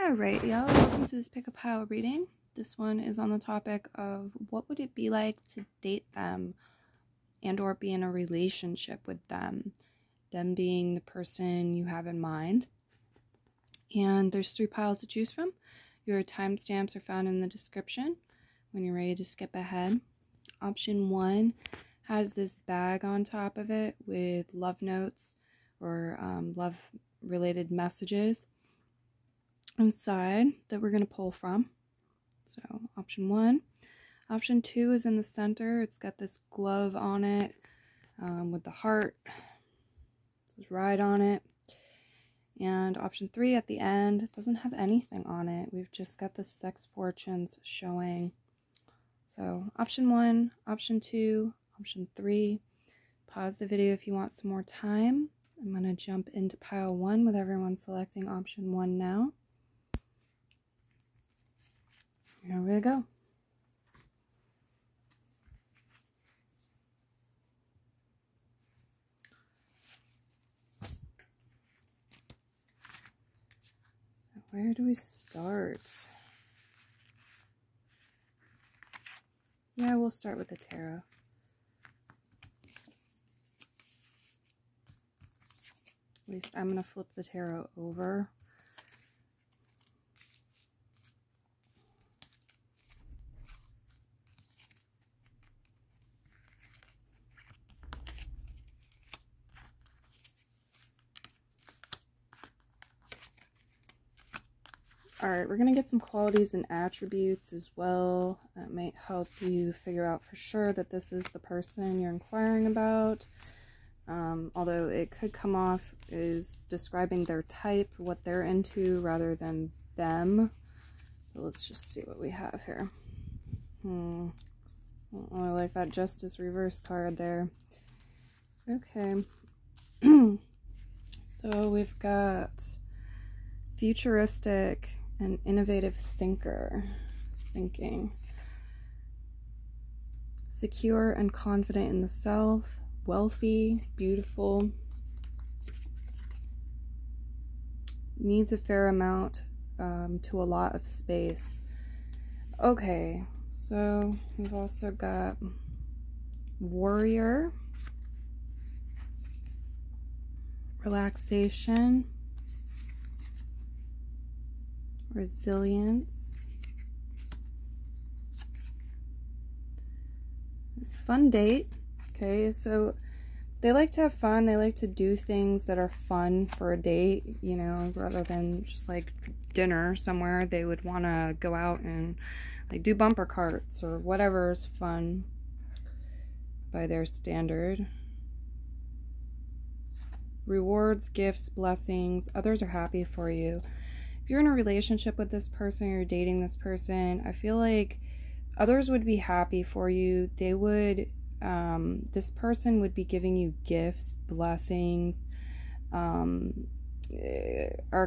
Alright, y'all, welcome to this pick a pile reading. This one is on the topic of what would it be like to date them and or be in a relationship with them being the person you have in mind. And there's 3 piles to choose from. Your timestamps are found in the description when you're ready to skip ahead. Option 1 has this bag on top of it with love notes or love related messages inside that we're going to pull from. So option 1. Option 2 is in the center. It's got this glove on it with the heart. It says ride on it. And option 3 at the end doesn't have anything on it. We've just got the sex fortunes showing. So option 1, option 2, option 3. Pause the video if you want some more time. I'm going to jump into pile 1 with everyone selecting option 1 now. Here we go. So where do we start? Yeah, we'll start with the tarot. At least I'm going to flip the tarot over. Alright, we're going to get some qualities and attributes as well. That might help you figure out for sure that this is the person you're inquiring about. Although it could come off as describing their type, what they're into, rather than them. But let's just see what we have here. Oh, I like that Justice Reverse card there. Okay. So we've got futuristic and innovative thinking. Secure and confident in the self. Wealthy, beautiful. Needs a fair amount to a lot of space. Okay, so we've also got warrior. Relaxation. Resilience. Fun date. Okay, so they like to have fun. They like to do things that are fun for a date, you know, rather than just like dinner somewhere. They would want to go out and like do bumper carts or whatever is fun by their standard. Rewards, gifts, blessings. Others are happy for you. If you're in a relationship with this person or you're dating this person, I feel like others would be happy for you. They would, this person would be giving you gifts, blessings, are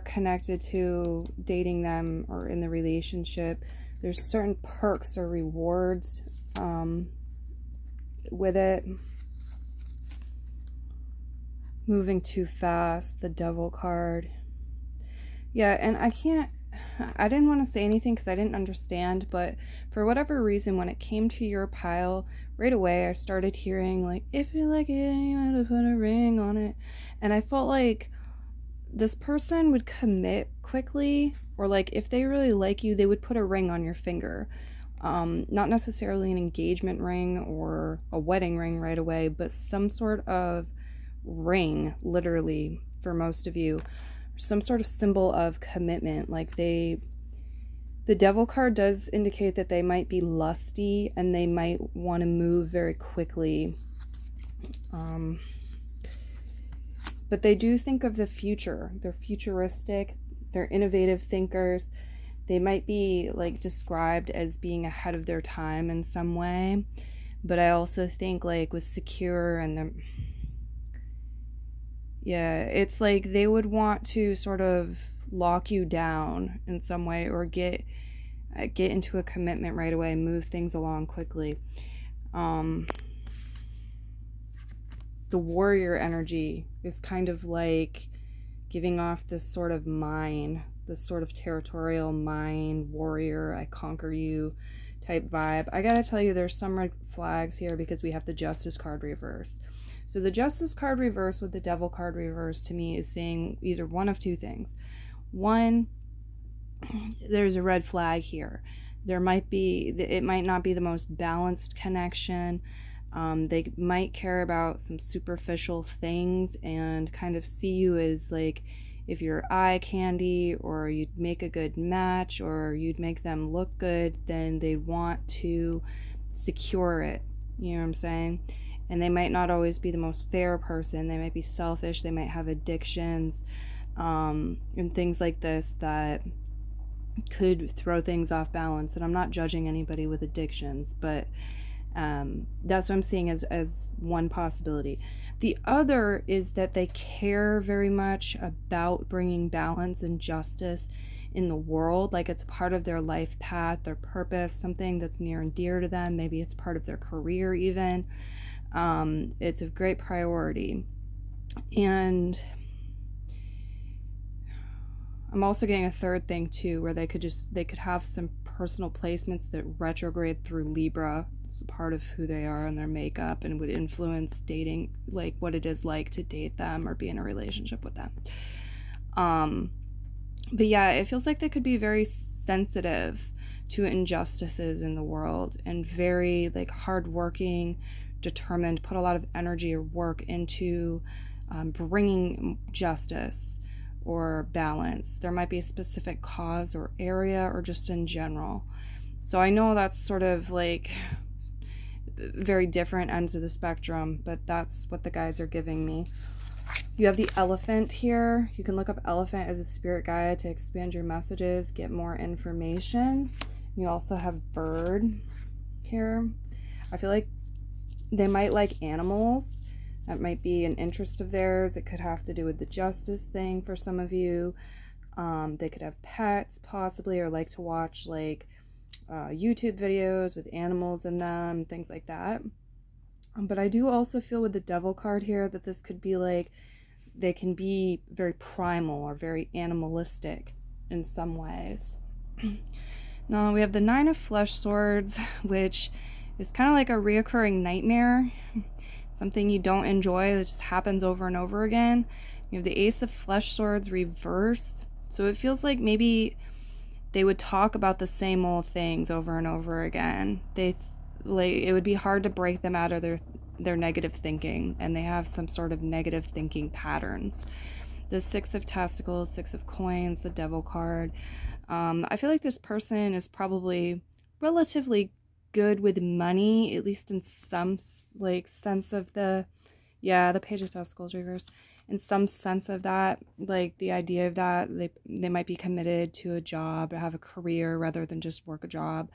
connected to dating them or in the relationship. There's certain perks or rewards with it. Moving too fast, the Devil card. Yeah, and I didn't want to say anything because I didn't understand, but for whatever reason, when it came to your pile, right away I started hearing, like, if you like it, you had to put a ring on it. And I felt like this person would commit quickly, or like, if they really like you, they would put a ring on your finger. Not necessarily an engagement ring or a wedding ring right away, but some sort of ring, literally, for most of you. Some sort of symbol of commitment. Like the Devil card does indicate that they might be lusty and they might want to move very quickly. But they do think of the future. They're futuristic. They're innovative thinkers. They might be like described as being ahead of their time in some way. But I also think like with secure and the... Yeah, it's like they would want to sort of lock you down in some way or get into a commitment right away, move things along quickly. The warrior energy is kind of like giving off this sort of mine, this sort of territorial mine, warrior, I conquer you type vibe. I gotta tell you, there's some red flags here because we have the Justice card reversed. So the Justice card reversed with the Devil card reversed to me is saying either one of two things. One, there's a red flag here. It might not be the most balanced connection. They might care about some superficial things and kind of see you as like, if you're eye candy, or you'd make a good match, or you'd make them look good, then they want to secure it. You know what I'm saying? And they might not always be the most fair person. They might be selfish. They might have addictions, and things like this that could throw things off balance. And I'm not judging anybody with addictions, but that's what I'm seeing as one possibility. The other is that they care very much about bringing balance and justice in the world, like it's part of their life path, their purpose, something that's near and dear to them. Maybe it's part of their career even. It's a great priority. And I'm also getting a third thing too, where they could have some personal placements that retrograde through Libra. It's a part of who they are and their makeup, and would influence dating, like what it is like to date them or be in a relationship with them. But yeah, it feels like they could be very sensitive to injustices in the world, and very like hardworking, determined, put a lot of energy or work into bringing justice or balance. There might be a specific cause or area, or just in general. So I know that's sort of like very different ends of the spectrum, but that's what the guides are giving me. You have the Elephant here. You can look up Elephant as a spirit guide to expand your messages, get more information. You also have Bird here. I feel like they might like animals. That might be an interest of theirs. It could have to do with the justice thing for some of you. They could have pets possibly, or like to watch like YouTube videos with animals in them, things like that. But I do also feel with the Devil card here that this could be like, they can be very primal or very animalistic in some ways. Now we have the Nine of Flesh Swords, which is kind of like a reoccurring nightmare. Something you don't enjoy that just happens over and over again. You have the Ace of Flesh Swords reversed. So it feels like maybe they would talk about the same old things over and over again. It would be hard to break them out of their negative thinking, and they have some sort of negative thinking patterns. The Six of Testicles, Six of Coins, the Devil card. I feel like this person is probably relatively good with money, at least in some like sense of the Page of Testicles reversed. In some sense of that, like the idea of that, they might be committed to a job or have a career rather than just work a job.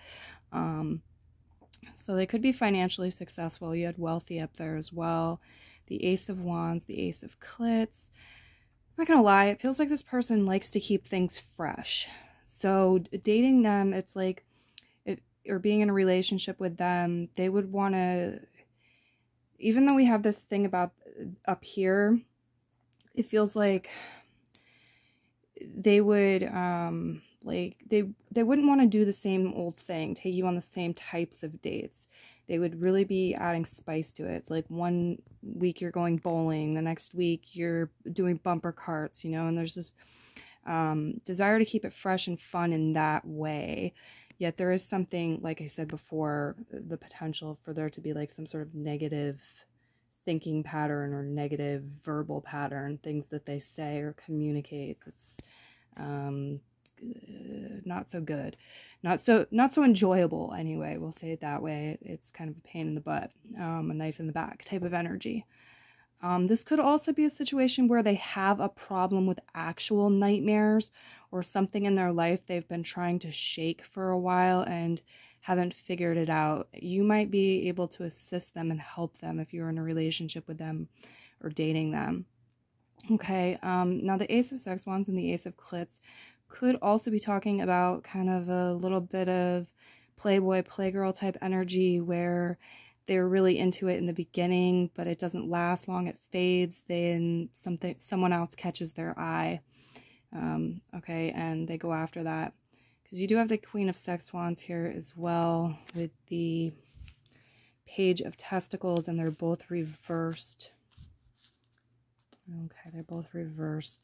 So they could be financially successful. You had wealthy up there as well. The Ace of Wands, the Ace of Clits. I'm not gonna lie, it feels like this person likes to keep things fresh. So dating them, it's like, or being in a relationship with them, they would want to, even though we have this thing about up here, it feels like they would like they wouldn't want to do the same old thing, take you on the same types of dates. They would really be adding spice to it. It's like one week you're going bowling, the next week you're doing bumper carts, you know, and there's this desire to keep it fresh and fun in that way. Yet there is something, like I said before, the potential for there to be like some sort of negative thinking pattern or negative verbal pattern, things that they say or communicate that's not so good, not so enjoyable anyway, we'll say it that way. It's kind of a pain in the butt, a knife in the back type of energy. This could also be a situation where they have a problem with actual nightmares or something in their life they've been trying to shake for a while and haven't figured it out. You might be able to assist them and help them if you're in a relationship with them or dating them. Okay, now the Ace of Sex Wands and the Ace of Clits could also be talking about kind of a little bit of playboy, playgirl type energy where they're really into it in the beginning, but it doesn't last long. It fades. Then someone else catches their eye. Okay, and they go after that. Because you do have the Queen of Sex Wands here as well with the Page of Testicles, and they're both reversed. Okay, they're both reversed.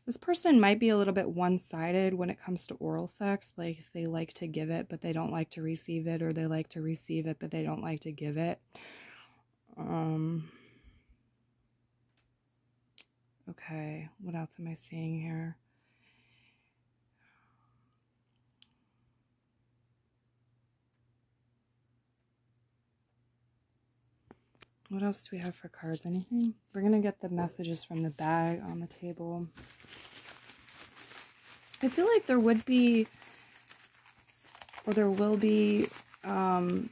This person might be a little bit one-sided when it comes to oral sex. Like, they like to give it, but they don't like to receive it, or they like to receive it, but they don't like to give it. Okay, what else am I seeing here? What else do we have for cards? Anything? We're going to get the messages from the bag on the table. I feel like there would be, or there will be, some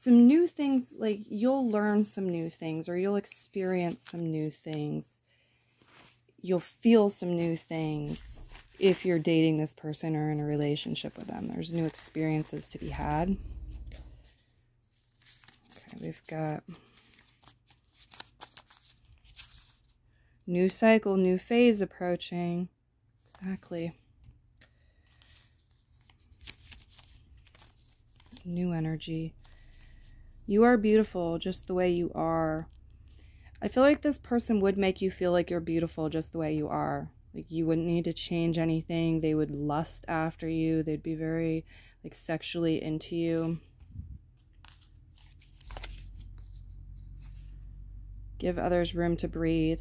new things. Like, you'll learn some new things, or you'll experience some new things. You'll feel some new things if you're dating this person or in a relationship with them. There's new experiences to be had. We've got new cycle, new phase approaching. Exactly. New energy. You are beautiful just the way you are. I feel like this person would make you feel like you're beautiful just the way you are. Like, you wouldn't need to change anything. They would lust after you. They'd be very, like, sexually into you. Give others room to breathe.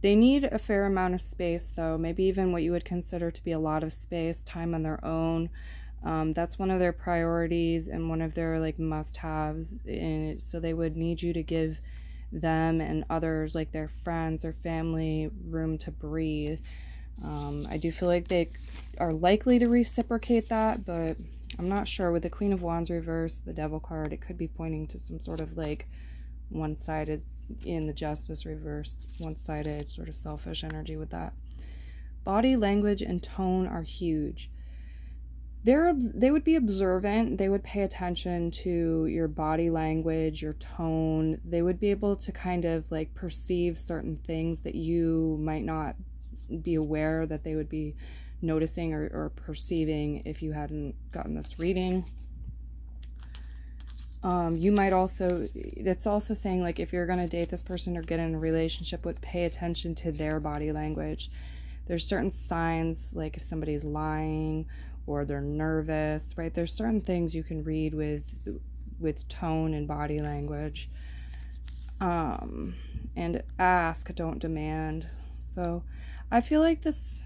They need a fair amount of space, though. Maybe even what you would consider to be a lot of space, time on their own. That's one of their priorities and one of their, like, must-haves. So they would need you to give them and others, like their friends or family, room to breathe. I do feel like they are likely to reciprocate that, but I'm not sure. With the Queen of Wands reversed, the Devil card, it could be pointing to some sort of, like, one-sided, in the Justice reverse, one-sided sort of selfish energy with that. Body language and tone are huge. They would be observant. They would pay attention to your body language, your tone. They would be able to kind of, like, perceive certain things that you might not be aware that they would be noticing or perceiving if you hadn't gotten this reading. You might also, it's also saying, like, if you're going to date this person or get in a relationship with, pay attention to their body language. There's certain signs, like if somebody's lying or they're nervous, right? There's certain things you can read with tone and body language. And ask, don't demand. So I feel like this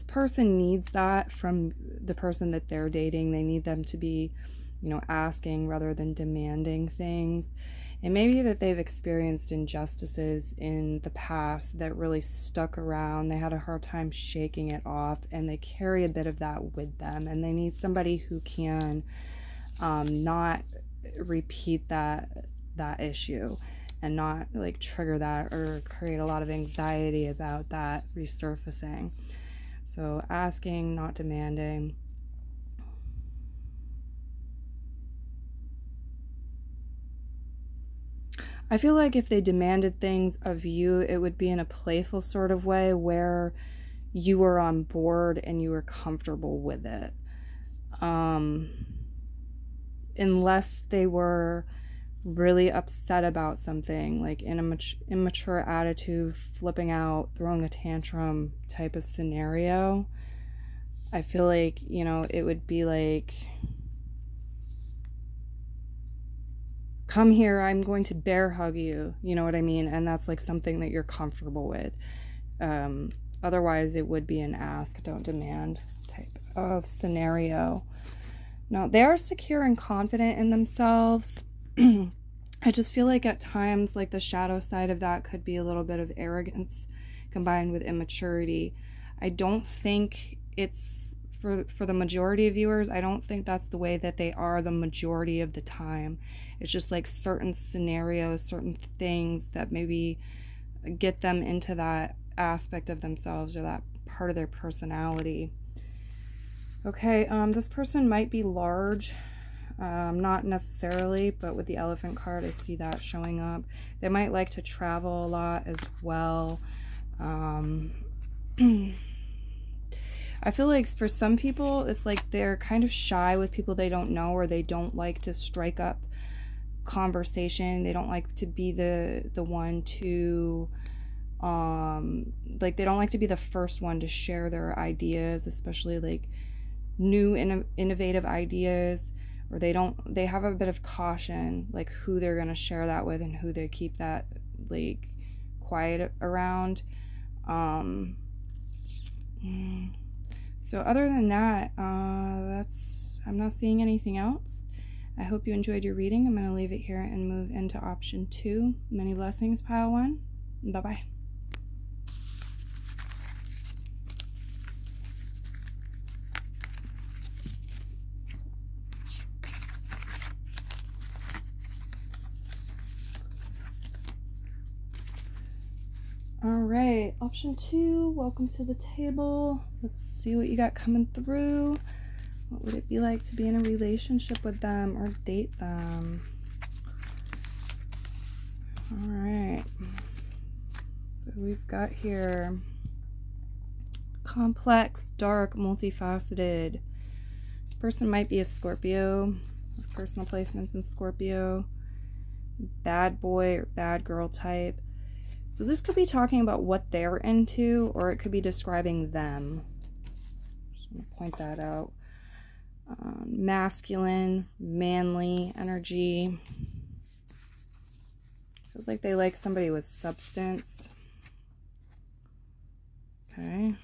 person needs that from the person that they're dating. They need them to be, you know, asking rather than demanding things. It may be that they've experienced injustices in the past that really stuck around. They had a hard time shaking it off, and they carry a bit of that with them, and they need somebody who can not repeat that issue and not, like, trigger that or create a lot of anxiety about that resurfacing. So asking, not demanding. I feel like if they demanded things of you, it would be in a playful sort of way where you were on board and you were comfortable with it. Unless they were really upset about something, like in an immature attitude, flipping out, throwing a tantrum type of scenario, I feel like, you know, it would be like, come here, I'm going to bear hug you, you know what I mean? And that's like something that you're comfortable with. Otherwise, it would be an ask, don't demand type of scenario. Now, they are secure and confident in themselves. I just feel like at times, like, the shadow side of that could be a little bit of arrogance combined with immaturity. I don't think it's, for the majority of viewers, I don't think that's the way that they are the majority of the time. It's just like certain scenarios, certain things that maybe get them into that aspect of themselves or that part of their personality. Okay, this person might be large. Not necessarily, but with the elephant card, I see that showing up. They might like to travel a lot as well. I feel like for some people, it's like they're kind of shy with people they don't know, or they don't like to strike up conversation. They don't like to be the one to like, they don't like to be the first one to share their ideas, especially like new innovative ideas, or they have a bit of caution, like who they're going to share that with and who they keep that like quiet around. So other than that, I'm not seeing anything else. I hope you enjoyed your reading. I'm going to leave it here and move into option 2. Many blessings, pile 1. Bye-bye. Alright, option 2, welcome to the table. Let's see what you got coming through. What would it be like to be in a relationship with them or date them? Alright, so we've got here complex, dark, multifaceted. This person might be a Scorpio with personal placements in Scorpio, bad boy or bad girl type. So this could be talking about what they're into, or it could be describing them. Just want to point that out. Masculine, manly energy. Feels like they like somebody with substance. Okay.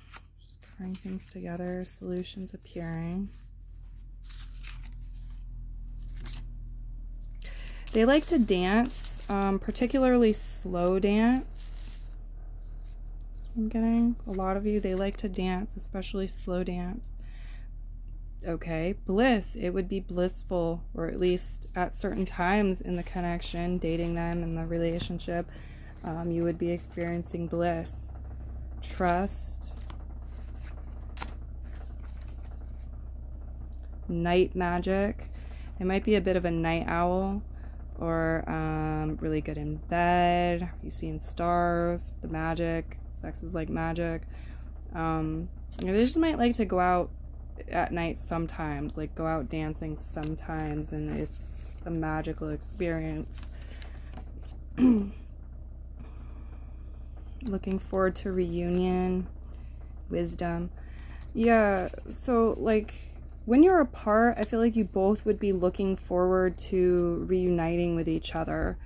Just putting things together. Solutions appearing. They like to dance, particularly slow dance. I'm getting a lot of you, they like to dance, especially slow dance. Okay, bliss. It would be blissful, or at least at certain times in the connection, dating them in the relationship, you would be experiencing bliss. Trust. Night magic. It might be a bit of a night owl, or really good in bed. You've seen stars, the magic. Sex is like magic. They just might like to go out at night sometimes, like go out dancing sometimes, and it's a magical experience. Looking forward to reunion. Wisdom. Yeah, so like when you're apart, I feel like you both would be looking forward to reuniting with each other.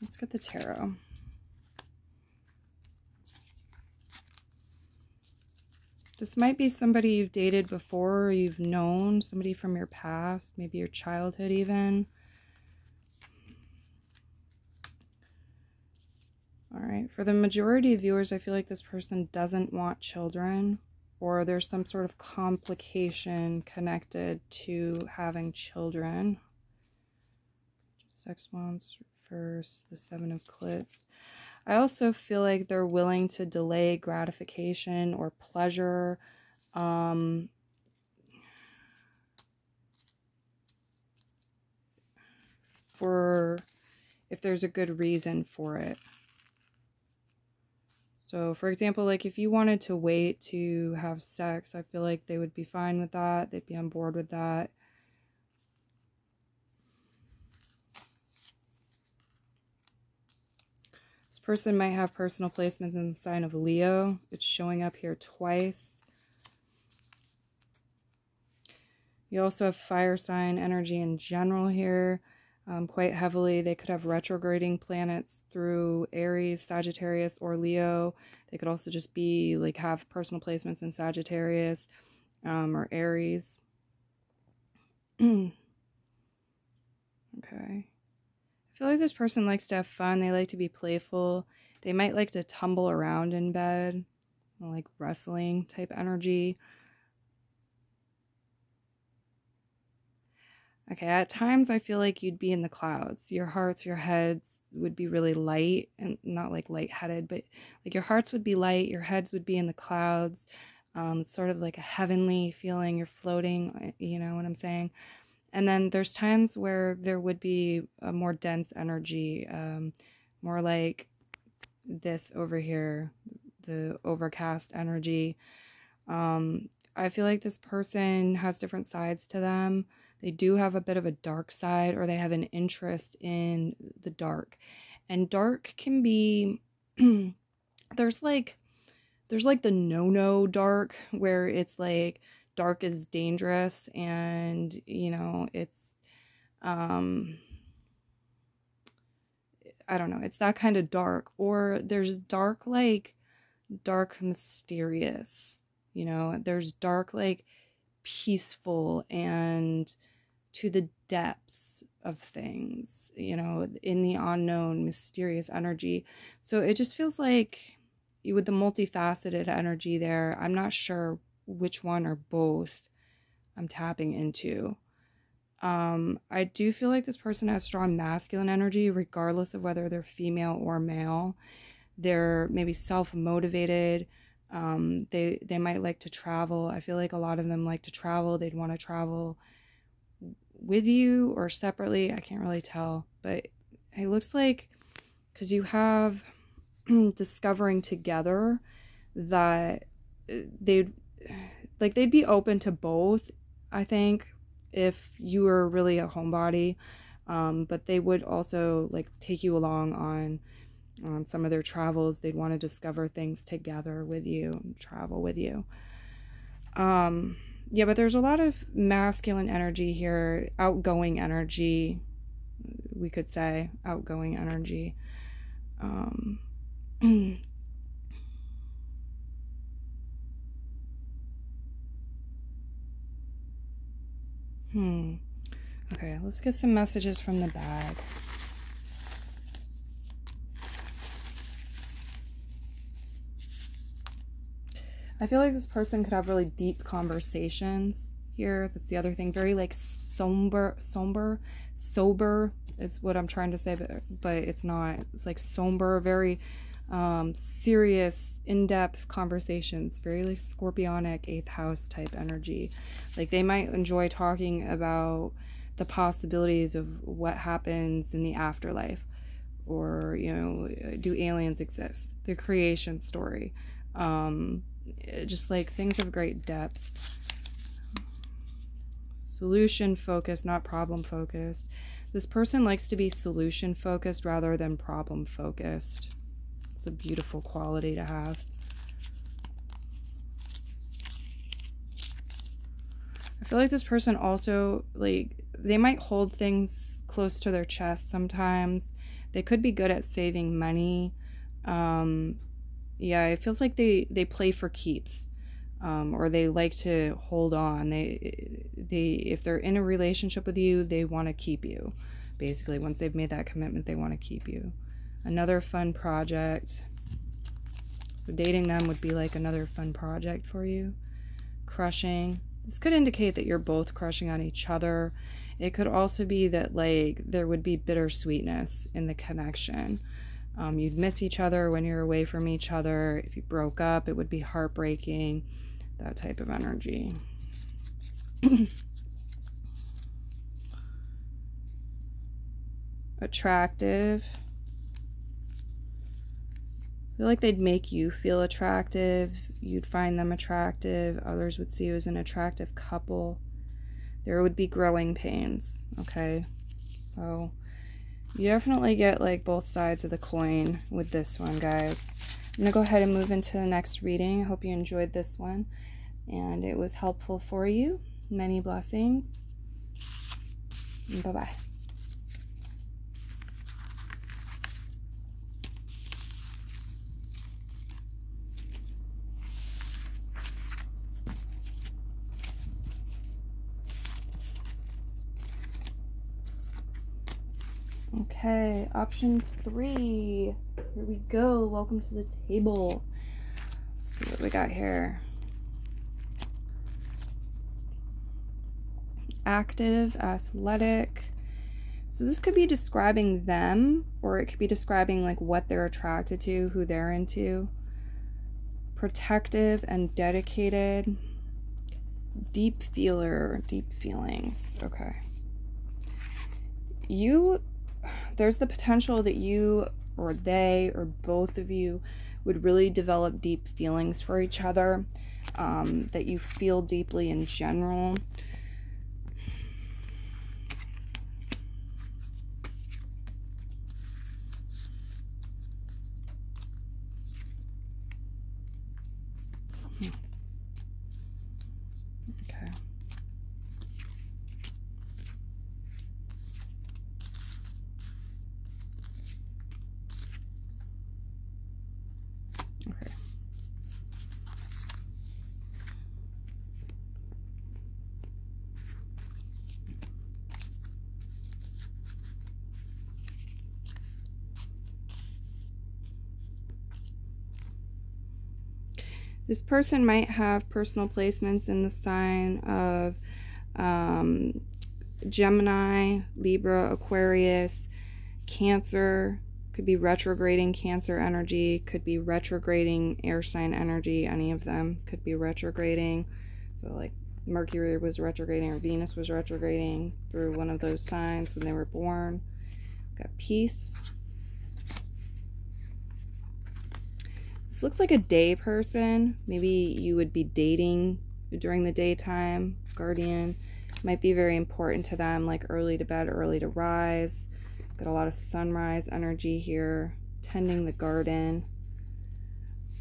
Let's get the tarot. This might be somebody you've dated before, or you've known, somebody from your past, maybe your childhood even. All right, for the majority of viewers, I feel like this person doesn't want children, or there's some sort of complication connected to having children. Sex wants first, the 7 of Clips. I also feel like they're willing to delay gratification or pleasure. For if there's a good reason for it. So, for example, like if you wanted to wait to have sex, I feel like they would be fine with that. They'd be on board with that. This person might have personal placements in the sign of Leo. It's showing up here twice. You also have fire sign energy in general here, quite heavily. They could have retrograding planets through Aries, Sagittarius, or Leo. They could also just be like have personal placements in Sagittarius or Aries. Okay. I feel like this person likes to have fun. They like to be playful. They might like to tumble around in bed, like wrestling type energy. Okay, at times I feel like you'd be in the clouds. Your hearts, your heads, would be really light, and not like lightheaded, but like your hearts would be light, your heads would be in the clouds. Sort of like a heavenly feeling. You're floating, you know what I'm saying? And then there's times where there would be a more dense energy, more like this over here, the overcast energy. I feel like this person has different sides to them. They do have a bit of a dark side, or they have an interest in the dark. And dark can be, there's like the no-no dark, where it's like dark is dangerous, and you know, it's I don't know, it's that kind of dark. Or there's dark, like dark mysterious, you know, there's dark like peaceful and to the depths of things, you know, in the unknown, mysterious energy. So it just feels like, with the multifaceted energy there, I'm not sure which one or both I'm tapping into. I do feel like this person has strong masculine energy, regardless of whether they're female or male. They're maybe self-motivated. They might like to travel. I feel like a lot of them like to travel. They'd want to travel with you or separately. I can't really tell, but it looks like, because you have discovering together, that they'd be open to both, I think, if you were really a homebody. But they would also like take you along on some of their travels. They'd want to discover things together with you, travel with you. Yeah, but there's a lot of masculine energy here, outgoing energy, we could say, outgoing energy. Okay, let's get some messages from the bag. I feel like this person could have really deep conversations here. That's the other thing. Very like sober is what I'm trying to say, but it's not. It's like somber, very serious, in-depth conversations. Very like scorpionic, 8th house type energy. Like they might enjoy talking about the possibilities of what happens in the afterlife, or, you know, do aliens exist? The creation story. Just like things of great depth. Solution focused, not problem focused. This person likes to be solution focused rather than problem focused. It's a beautiful quality to have. I feel like this person also, like, they might hold things close to their chest sometimes. They could be good at saving money. Yeah, it feels like they play for keeps, or they like to hold on. They if they're in a relationship with you, they want to keep you. Basically, once they've made that commitment, they want to keep you. Another fun project. So dating them would be like another fun project for you. Crushing. This could indicate that you're both crushing on each other. It could also be that like there would be bittersweetness in the connection. You'd miss each other when you're away from each other. If you broke up, it would be heartbreaking. That type of energy. Attractive. I feel like they'd make you feel attractive. You'd find them attractive. Others would see you as an attractive couple. There would be growing pains. Okay. So you definitely get like both sides of the coin with this one, guys. I'm gonna go ahead and move into the next reading. I hope you enjoyed this one and it was helpful for you. Many blessings. Bye-bye. Okay, option 3. Here we go. Welcome to the table. Let's see what we got here. Active, athletic, So this could be describing them, or it could be describing like what they're attracted to, who they're into. Protective and dedicated. Deep feeler, deep feelings. Okay. There's the potential that you or they or both of you would really develop deep feelings for each other, that you feel deeply in general. Okay. Okay. This person might have personal placements in the sign of Gemini, Libra, Aquarius, Cancer. Could be retrograding Cancer energy, could be retrograding air sign energy. Any of them could be retrograding. So like Mercury was retrograding or Venus was retrograding through one of those signs when they were born. Got Peace. This looks like a day person. Maybe you would be dating during the daytime. Guardian might be very important to them, like early to bed, early to rise. Got a lot of sunrise energy here. Tending the garden.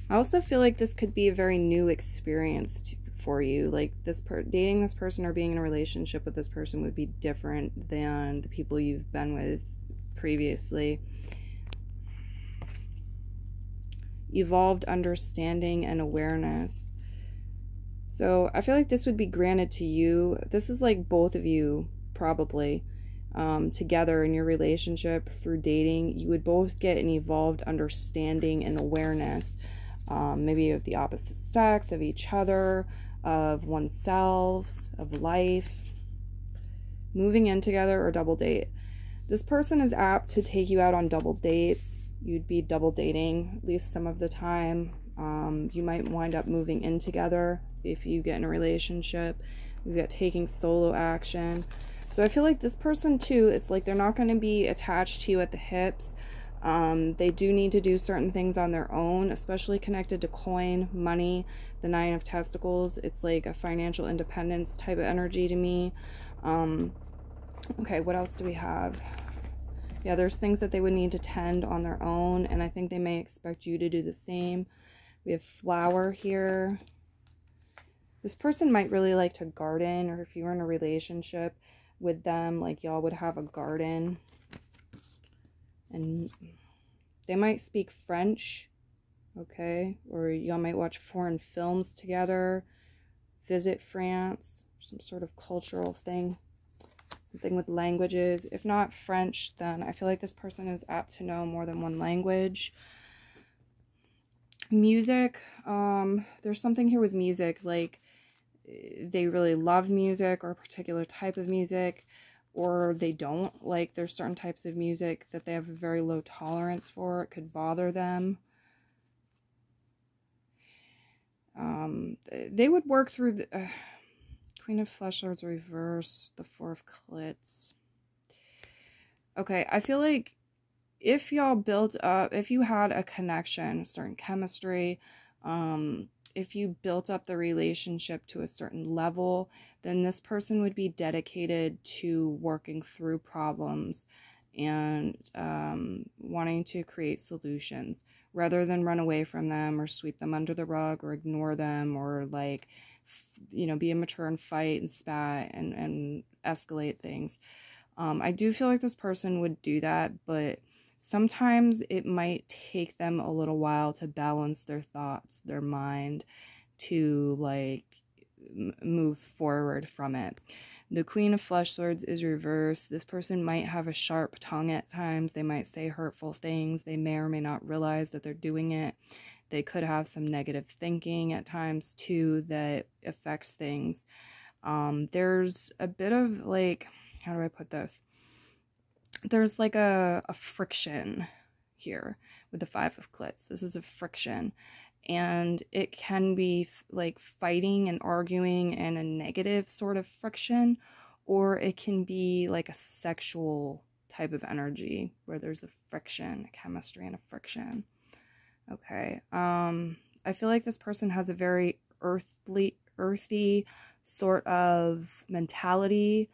I also feel like this could be a very new experience for you. Like dating this person or being in a relationship with this person would be different than the people you've been with previously. Evolved understanding and awareness. So I feel like this would be granted to you. This is like both of you probably together in your relationship through dating. You would both get an evolved understanding and awareness, maybe of the opposite sex, of each other, of oneself, of life. Moving in together or double date. This person is apt to take you out on double dates. You'd be double dating at least some of the time. You might wind up moving in together if you get in a relationship. We've got taking solo action. So I feel like this person too, it's like they're not going to be attached to you at the hips. They do need to do certain things on their own, especially connected to coin, money, the 9 of Testicles. It's like a financial independence type of energy to me. Okay, what else do we have? Yeah, there's things that they would need to tend on their own, and I think they may expect you to do the same. We have Flower here. This person might really like to garden, or if you were in a relationship with them, like y'all would have a garden. And they might speak French, okay? Or y'all might watch foreign films together, visit France, some sort of cultural thing. Something with languages. If not French, then I feel like this person is apt to know more than one language. Music. There's something here with music, like they really love music or a particular type of music, or they don't. Like there's certain types of music that they have a very low tolerance for. It could bother them. They would work through the Queen of Flesh Swords reverse, the 4 of Clits. Okay, I feel like if y'all built up, if you had a connection, certain chemistry, if you built up the relationship to a certain level, then this person would be dedicated to working through problems and wanting to create solutions rather than run away from them or sweep them under the rug or ignore them or like, you know, be immature and fight and spat and escalate things. I do feel like this person would do that, but sometimes it might take them a little while to balance their thoughts, their mind, to like move forward from it. The Queen of Flesh Swords is reversed. This person might have a sharp tongue at times. They might say hurtful things. They may or may not realize that they're doing it. They could have some negative thinking at times too that affects things. There's a bit of like, how do I put this? there's like a friction here with the Five of Clits. This is a friction, and it can be like fighting and arguing and a negative sort of friction, or it can be like a sexual type of energy where there's a friction, a chemistry and a friction. Okay. I feel like this person has a very earthy sort of mentality,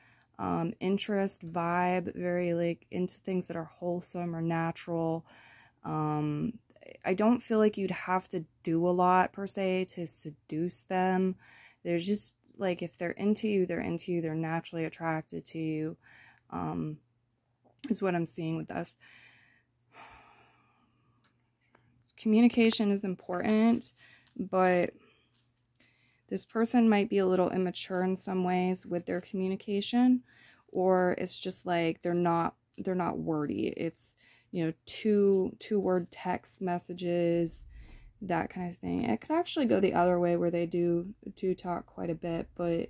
interest, vibe, very like into things that are wholesome or natural. I don't feel like you'd have to do a lot per se to seduce them. They're just like, if they're into you, they're into you, they're naturally attracted to you, is what I'm seeing with this. Communication is important, but this person might be a little immature in some ways with their communication, or it's just like they're not wordy. It's, you know, two-word text messages, that kind of thing. It could actually go the other way where they do talk quite a bit, but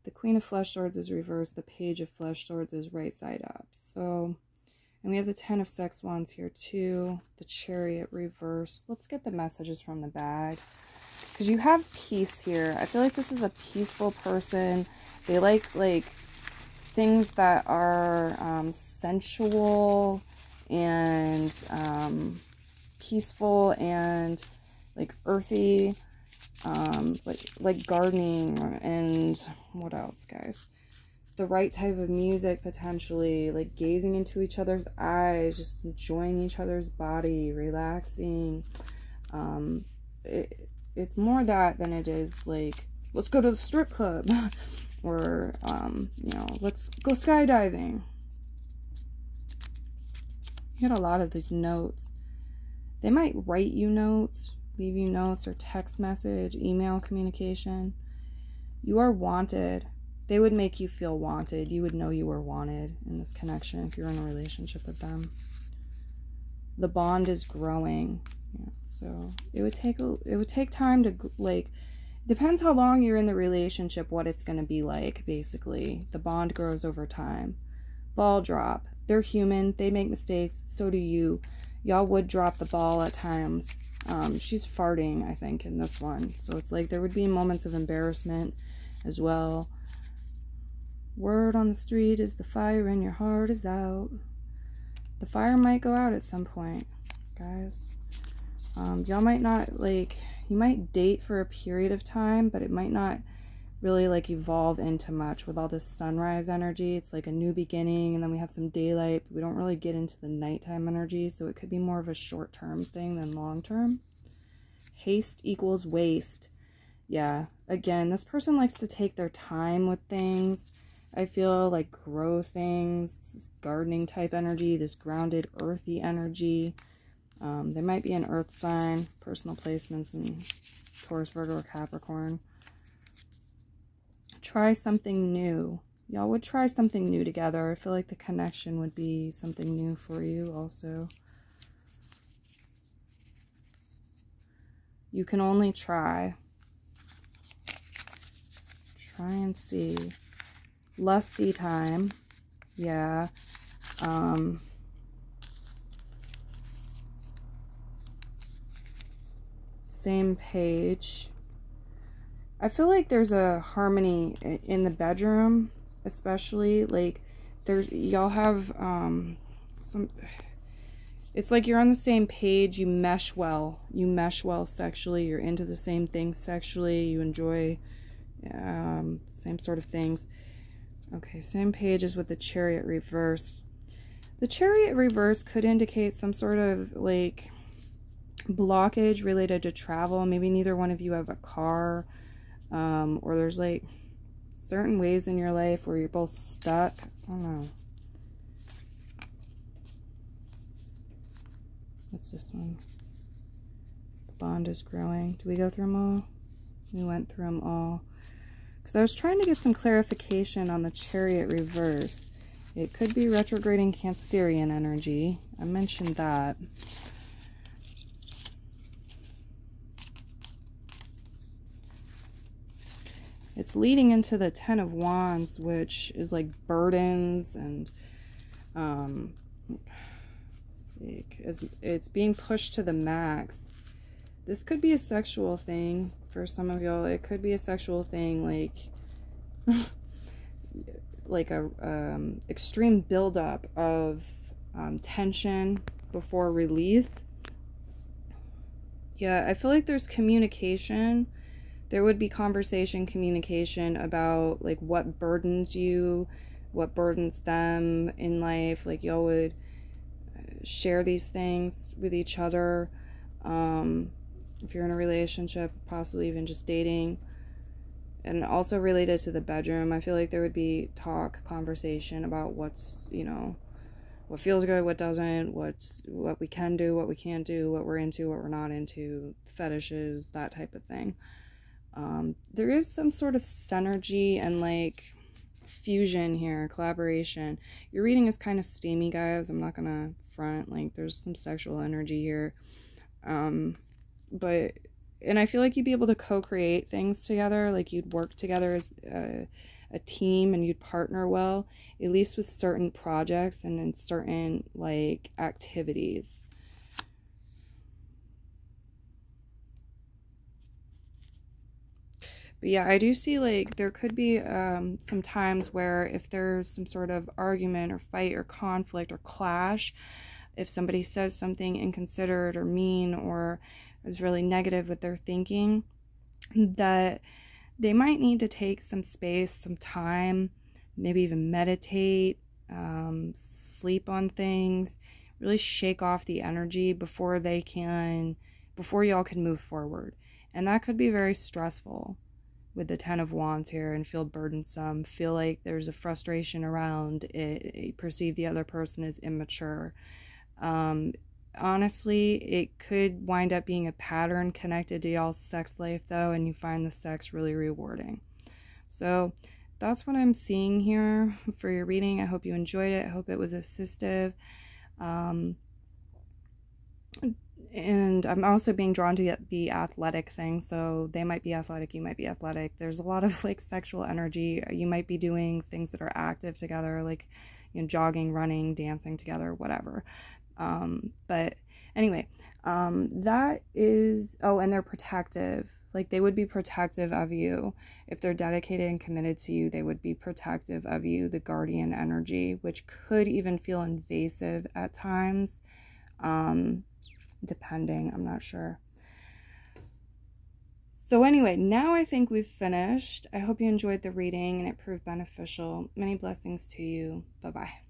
the Queen of Flesh Swords is reversed, the Page of Flesh Swords is right side up. So, and we have the Ten of Sex Wands here too, the Chariot reversed. Let's get the messages from the bag, because you have peace here. I feel like this is a peaceful person. They like things that are sensual and peaceful and like earthy, like gardening, and what else, guys? The right type of music, potentially, like gazing into each other's eyes, just enjoying each other's body, relaxing. It's more that than it is like, let's go to the strip club or you know, let's go skydiving. You get a lot of these notes. They might write you notes, leave you notes, or text message, email communication. You are wanted. They would make you feel wanted. You would know you were wanted in this connection if you're in a relationship with them. The bond is growing. Yeah, so it would take time to, like, depends how long you're in the relationship, what it's going to be like, basically. The bond grows over time. Ball drop. They're human. They make mistakes. So do you. Y'all would drop the ball at times. She's farting, I think, in this one. So it's like there would be moments of embarrassment as well. Word on the street is the fire in your heart is out. The fire might go out at some point, guys. Y'all might not, like, you might date for a period of time, but it might not really, like, evolve into much with all this sunrise energy. It's like a new beginning, and then we have some daylight, but we don't really get into the nighttime energy, so it could be more of a short-term thing than long-term. Haste equals waste. Yeah, again, this person likes to take their time with things. I feel like grow things, this gardening type energy, this grounded earthy energy. There might be an earth sign, personal placements in Taurus, Virgo, or Capricorn. Try something new. Y'all would try something new together. I feel like the connection would be something new for you also. You can only try. Try and see. Lusty time. Yeah. Same page. I feel like there's a harmony in the bedroom, especially. Like, there's, y'all have some, it's like you're on the same page. You mesh well. You mesh well sexually. You're into the same things sexually. You enjoy same sort of things. Okay, same page as with the Chariot reverse. The Chariot reverse could indicate some sort of, like, blockage related to travel. Maybe neither one of you have a car, or there's, like, certain ways in your life where you're both stuck. I don't know. What's this one? The bond is growing. Do we go through them all? We went through them all. Because I was trying to get some clarification on the Chariot reverse. It could be retrograding Cancerian energy. I mentioned that. It's leading into the Ten of Wands, which is like burdens and It's being pushed to the max. This could be a sexual thing for some of y'all. It could be a sexual thing, like a extreme buildup of tension before release. Yeah, I feel like there's communication. There would be conversation, communication about like what burdens you, what burdens them in life. Like y'all would share these things with each other. If you're in a relationship, possibly even just dating. And also related to the bedroom, I feel like there would be conversation about what's, what feels good, what doesn't, what we can do, what we can't do, what we're into, what we're not into, fetishes, that type of thing. There is some sort of synergy and like fusion here, collaboration. Your reading is kind of steamy, guys. I'm not gonna front. Like there's some sexual energy here. And I feel like you'd be able to co-create things together. Like you'd work together as a team, and you'd partner well, at least with certain projects and in certain like activities. But yeah, I do see like there could be some times where if there's some sort of argument or fight or conflict or clash, if somebody says something inconsiderate or mean or is really negative with their thinking, that they might need to take some space, some time, maybe even meditate, sleep on things, really shake off the energy before y'all can move forward. And that could be very stressful with the Ten of Wands here and feel burdensome, feel like there's a frustration around it, perceive the other person as immature. Honestly, it could wind up being a pattern connected to y'all's sex life though, and you find the sex really rewarding. So that's what I'm seeing here for your reading. I hope you enjoyed it. I hope it was assistive. And I'm also being drawn to the athletic thing. So they might be athletic, you might be athletic. There's a lot of like sexual energy. You might be doing things that are active together, like jogging, running, dancing together, whatever. But anyway, that is, and they're protective. Like they would be protective of you. If they're dedicated and committed to you, they would be protective of you, the guardian energy, which could even feel invasive at times. Depending, I'm not sure. So anyway, now I think we've finished. I hope you enjoyed the reading and it proved beneficial. Many blessings to you. Bye-bye.